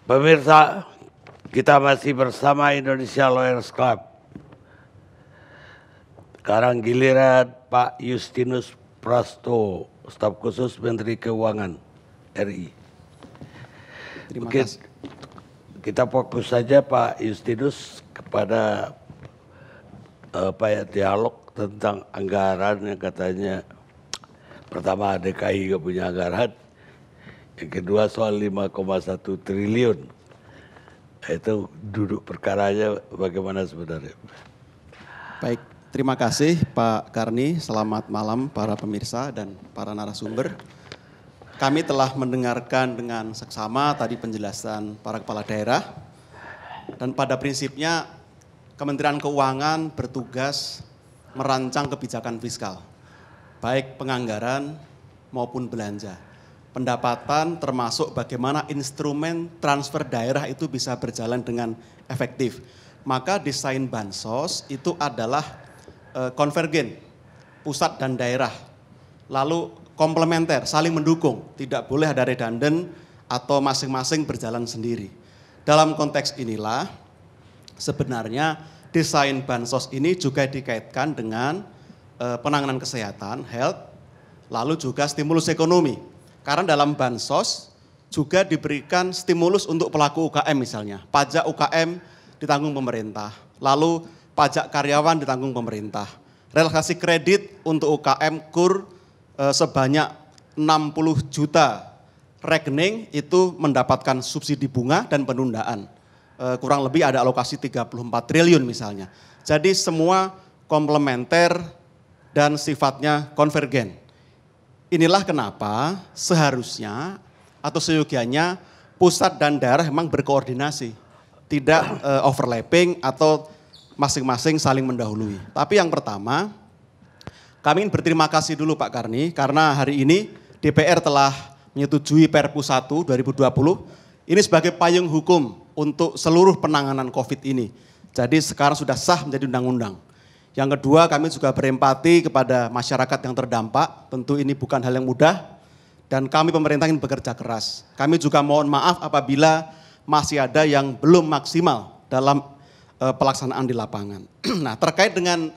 Pemirsa, kita masih bersama Indonesia Lawyers Club. Sekarang giliran Pak Justinus Prasto, Staf Khusus Menteri Keuangan RI. Terima kasih. Kita fokus saja Pak Justinus kepada dialog tentang anggaran yang katanya pertama DKI nggak punya anggaran. Yang kedua soal 5,1 triliun. Itu duduk perkaranya bagaimana sebenarnya? Baik, terima kasih Pak Karni. Selamat malam para pemirsa dan para narasumber. Kami telah mendengarkan dengan seksama tadi penjelasan para kepala daerah. Dan pada prinsipnya Kementerian Keuangan bertugas merancang kebijakan fiskal. Baik penganggaran maupun belanja. Pendapatan termasuk bagaimana instrumen transfer daerah itu bisa berjalan dengan efektif. Maka desain bansos itu adalah konvergen, pusat dan daerah. Lalu komplementer, saling mendukung, tidak boleh ada redundant atau masing-masing berjalan sendiri. Dalam konteks inilah sebenarnya desain bansos ini juga dikaitkan dengan penanganan kesehatan, health, lalu juga stimulus ekonomi. Karena dalam bansos juga diberikan stimulus untuk pelaku UKM misalnya. Pajak UKM ditanggung pemerintah, lalu pajak karyawan ditanggung pemerintah. Relaksasi kredit untuk UKM KUR sebanyak 60 juta rekening itu mendapatkan subsidi bunga dan penundaan. Kurang lebih ada alokasi 34 triliun misalnya. Jadi semua komplementer dan sifatnya konvergen. Inilah kenapa seharusnya atau seyogianya pusat dan daerah memang berkoordinasi. Tidak overlapping atau masing-masing saling mendahului. Tapi yang pertama, kami ingin berterima kasih dulu Pak Karni karena hari ini DPR telah menyetujui Perpu 1 2020 ini sebagai payung hukum untuk seluruh penanganan COVID ini. Jadi sekarang sudah sah menjadi undang-undang. Yang kedua, kami juga berempati kepada masyarakat yang terdampak. Tentu ini bukan hal yang mudah dan kami pemerintah ingin bekerja keras. Kami juga mohon maaf apabila masih ada yang belum maksimal dalam pelaksanaan di lapangan. Nah, terkait dengan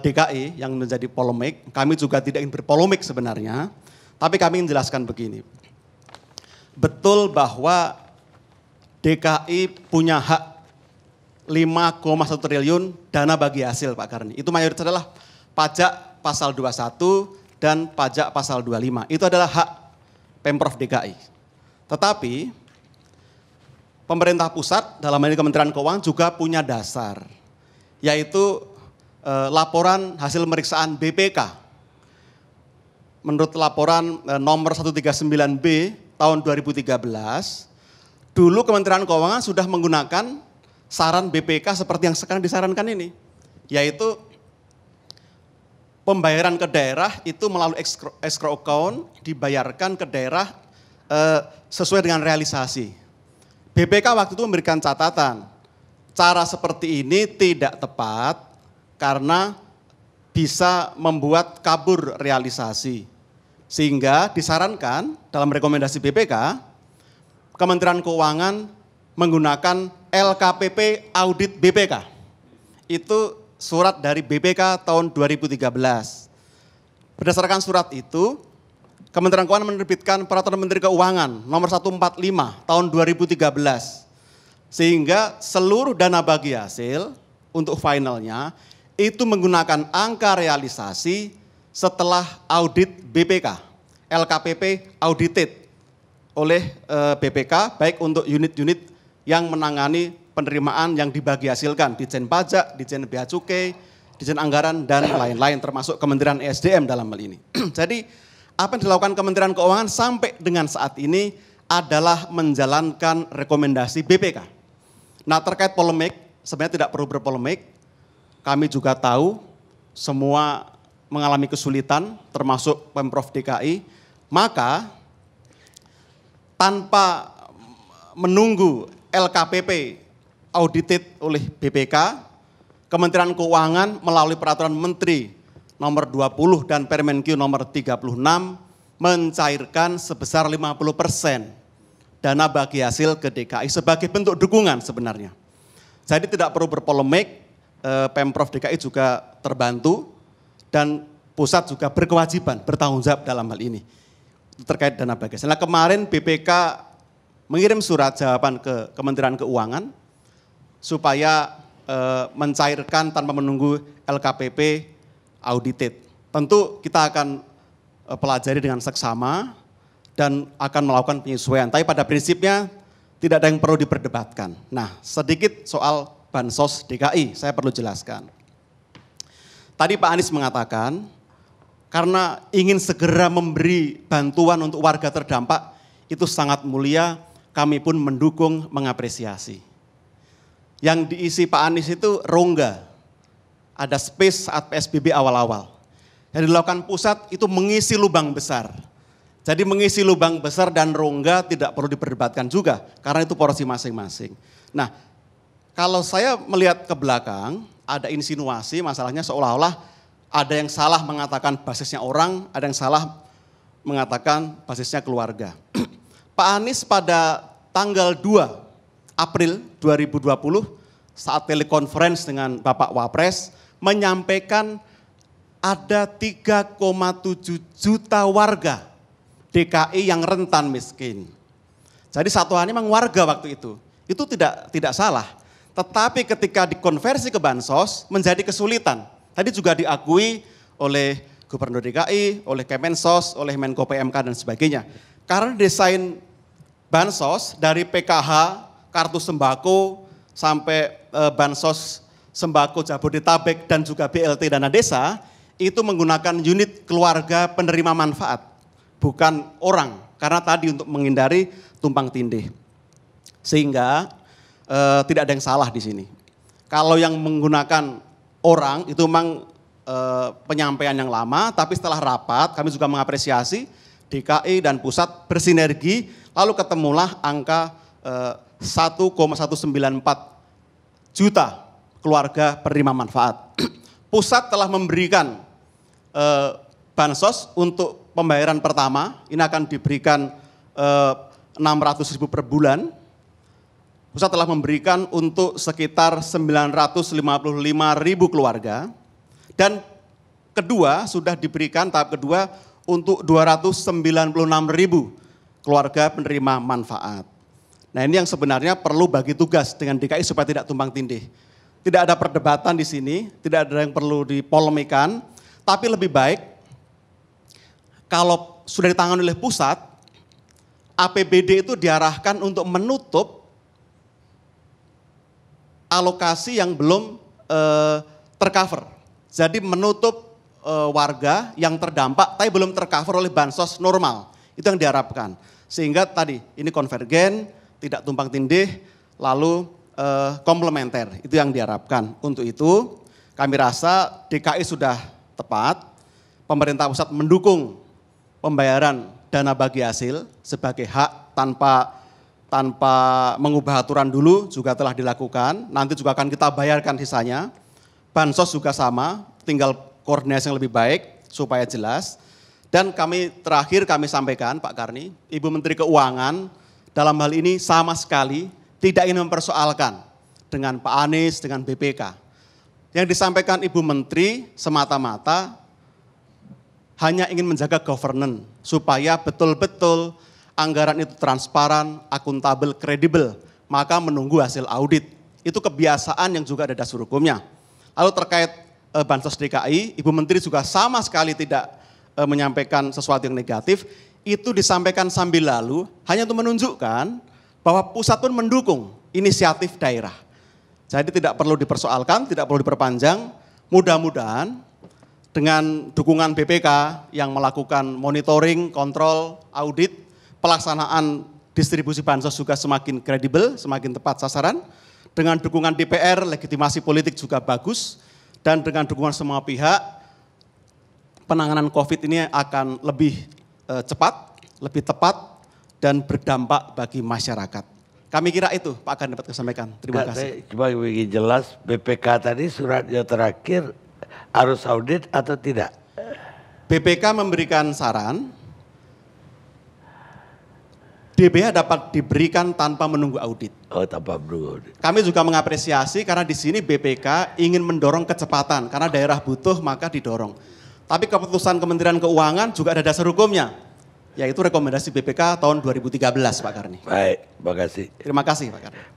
DKI yang menjadi polemik, kami juga tidak ingin berpolemik sebenarnya, tapi kami ingin jelaskan begini. Betul bahwa DKI punya hak 5,1 triliun dana bagi hasil Pak Karni. Itu mayoritas adalah pajak pasal 21 dan pajak pasal 25. Itu adalah hak Pemprov DKI. Tetapi pemerintah pusat dalam hal ini Kementerian Keuangan juga punya dasar. Yaitu laporan hasil pemeriksaan BPK. Menurut laporan nomor 139B tahun 2013, dulu Kementerian Keuangan sudah menggunakan saran BPK seperti yang sekarang disarankan ini, yaitu pembayaran ke daerah itu melalui escrow account dibayarkan ke daerah sesuai dengan realisasi. BPK waktu itu memberikan catatan, cara seperti ini tidak tepat karena bisa membuat kabur realisasi. Sehingga disarankan dalam rekomendasi BPK, Kementerian Keuangan menggunakan LKPP audit BPK. Itu surat dari BPK tahun 2013. Berdasarkan surat itu, Kementerian Keuangan menerbitkan Peraturan Menteri Keuangan nomor 145 tahun 2013. Sehingga seluruh dana bagi hasil untuk finalnya itu menggunakan angka realisasi setelah audit BPK. LKPP audited oleh BPK baik untuk unit-unit yang menangani penerimaan yang dibagi hasilkan, Ditjen Pajak, Ditjen Bea Cukai, Ditjen Anggaran, dan lain-lain termasuk Kementerian ESDM dalam hal ini. Jadi apa yang dilakukan Kementerian Keuangan sampai dengan saat ini adalah menjalankan rekomendasi BPK. Nah terkait polemik, sebenarnya tidak perlu berpolemik, kami juga tahu semua mengalami kesulitan termasuk Pemprov DKI, maka tanpa menunggu LKPP audited oleh BPK, Kementerian Keuangan melalui Peraturan Menteri nomor 20 dan Permenkyu nomor 36 mencairkan sebesar 50% dana bagi hasil ke DKI sebagai bentuk dukungan sebenarnya. Jadi tidak perlu berpolemik, Pemprov DKI juga terbantu dan pusat juga berkewajiban bertanggung jawab dalam hal ini terkait dana bagi hasil. Nah, kemarin BPK mengirim surat jawaban ke Kementerian Keuangan supaya mencairkan tanpa menunggu LKPP audited. Tentu kita akan pelajari dengan seksama dan akan melakukan penyesuaian. Tapi pada prinsipnya tidak ada yang perlu diperdebatkan. Nah, sedikit soal Bansos DKI, saya perlu jelaskan. Tadi Pak Anies mengatakan, karena ingin segera memberi bantuan untuk warga terdampak, itu sangat mulia, kami pun mendukung, mengapresiasi. Yang diisi Pak Anies itu rongga, ada space saat PSBB awal-awal. Yang dilakukan pusat itu mengisi lubang besar. Jadi mengisi lubang besar dan rongga tidak perlu diperdebatkan juga, karena itu porsi masing-masing. Nah, kalau saya melihat ke belakang, ada insinuasi masalahnya seolah-olah ada yang salah mengatakan basisnya orang, ada yang salah mengatakan basisnya keluarga. Pak Anies pada tanggal 2 April 2020 saat telekonferensi dengan Bapak Wapres menyampaikan ada 3,7 juta warga DKI yang rentan miskin. Jadi satuannya memang warga waktu itu tidak salah. Tetapi ketika dikonversi ke Bansos menjadi kesulitan. Tadi juga diakui oleh Gubernur DKI, oleh Kemensos, oleh Menko PMK dan sebagainya. Karena desain Bansos dari PKH, kartu sembako, sampai Bansos sembako Jabodetabek dan juga BLT dana desa, itu menggunakan unit keluarga penerima manfaat, bukan orang. Karena tadi untuk menghindari tumpang tindih. Sehingga tidak ada yang salah di sini. Kalau yang menggunakan orang itu memang penyampaian yang lama, tapi setelah rapat kami juga mengapresiasi DKI dan pusat bersinergi, lalu ketemulah angka 1,194 juta keluarga penerima manfaat. Pusat telah memberikan bansos untuk pembayaran pertama, ini akan diberikan 600.000 per bulan. Pusat telah memberikan untuk sekitar 955.000 keluarga. Dan kedua sudah diberikan tahap kedua untuk 296.000 keluarga penerima manfaat. Nah, ini yang sebenarnya perlu bagi tugas dengan DKI supaya tidak tumpang tindih. Tidak ada perdebatan di sini, tidak ada yang perlu dipolemikan, tapi lebih baik kalau sudah ditangani oleh pusat, APBD itu diarahkan untuk menutup alokasi yang belum tercover. Jadi menutup warga yang terdampak tapi belum tercover oleh bansos normal. Itu yang diharapkan. Sehingga tadi ini konvergen, tidak tumpang tindih, lalu komplementer. Itu yang diharapkan. Untuk itu kami rasa DKI sudah tepat. Pemerintah pusat mendukung pembayaran dana bagi hasil sebagai hak tanpa mengubah aturan dulu juga telah dilakukan, nanti juga akan kita bayarkan sisanya. Bansos juga sama, tinggal koordinasi yang lebih baik supaya jelas. Dan terakhir kami sampaikan Pak Karni, Ibu Menteri Keuangan dalam hal ini sama sekali tidak ingin mempersoalkan dengan Pak Anies, dengan BPK. Yang disampaikan Ibu Menteri semata-mata hanya ingin menjaga governance supaya betul-betul anggaran itu transparan, akuntabel, kredibel, maka menunggu hasil audit. Itu kebiasaan yang juga ada dasar hukumnya. Lalu terkait Bansos DKI, Ibu Menteri juga sama sekali tidak menyampaikan sesuatu yang negatif, itu disampaikan sambil lalu, hanya untuk menunjukkan bahwa pusat pun mendukung inisiatif daerah. Jadi tidak perlu dipersoalkan, tidak perlu diperpanjang, mudah-mudahan dengan dukungan BPK yang melakukan monitoring, kontrol, audit, pelaksanaan distribusi bansos juga semakin kredibel, semakin tepat sasaran. Dengan dukungan DPR, legitimasi politik juga bagus. Dan dengan dukungan semua pihak, penanganan COVID ini akan lebih cepat, lebih tepat, dan berdampak bagi masyarakat. Kami kira itu Pak akan dapat sampaikan. Terima kasih. Coba ingin jelas, BPK tadi suratnya terakhir harus audit atau tidak? BPK memberikan saran, DBH dapat diberikan tanpa menunggu audit. Oh, tanpa menunggu. Kami juga mengapresiasi karena di sini BPK ingin mendorong kecepatan karena daerah butuh maka didorong. Tapi keputusan Kementerian Keuangan juga ada dasar hukumnya, yaitu rekomendasi BPK tahun 2013 Pak Karni. Baik, terima kasih. Terima kasih Pak Karni.